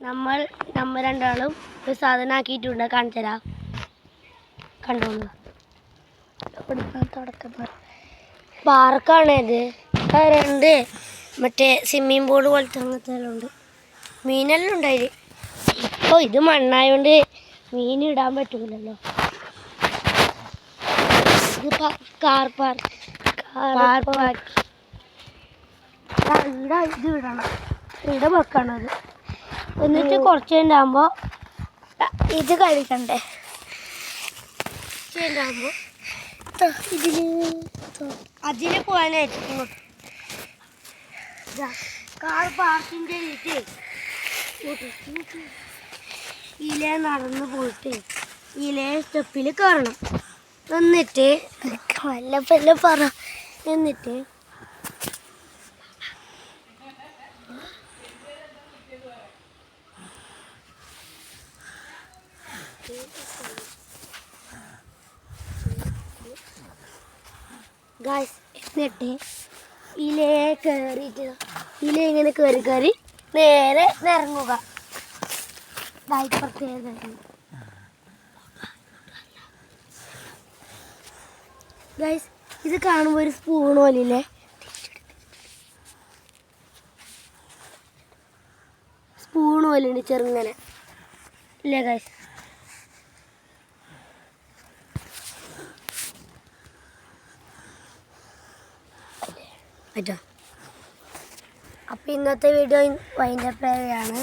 നമ്മൾ രണ്ടാളും ഒരു സാധനം ആക്കിയിട്ടുണ്ട്. കാണിച്ചു തരാം, കണ്ടോളൂ. പാർക്കാണ് ഇത്. രണ്ട് മറ്റേ സ്വിമ്മിങ് പൂള് പോലത്തെ അങ്ങനത്തെ എല്ലാം ഉണ്ട്. മീനെല്ലാം ഉണ്ടായി. ഇപ്പോൾ ഇത് മണ്ണായോണ്ട് മീൻ ഇടാൻ പറ്റൂലല്ലോ. ഇത് കാർ പാർക്ക്. ഇത് ഇടണം, ഇവിടെ വെക്കണത്. എന്നിട്ട് കുറച്ച് ഉണ്ടാകുമ്പോൾ ഇത് കഴിക്കണ്ടേ. ഉണ്ടാകുമ്പോൾ അതിന് പോകാനായിട്ട് കാർ പാർക്കിൻ്റെ ഇതിലെ നടന്ന് പോയിട്ട് ഇതിലെ സ്റ്റെപ്പിൽ കയറണം. എന്നിട്ട് വല്ലപ്പല്ല പറ. എന്നിട്ട് ഗായ്സ്, എന്നിട്ട് ഇതിലേ കയറിയിട്ട് ഇതിലെ ഇങ്ങനെ കയറി നേരെ ഇറങ്ങുക. ഗായ്സ്, ഇത് കാണുമ്പോൾ ഒരു സ്പൂൺ പോലില്ലേ, സ്പൂൺ പോലുണ്ട് ചെറുങ്ങനെ ഇല്ലേ ഗായ്സ്. പറ്റോ? അപ്പോൾ ഇന്നത്തെ വീഡിയോ വൈൻഡപ്പ് ആണ്.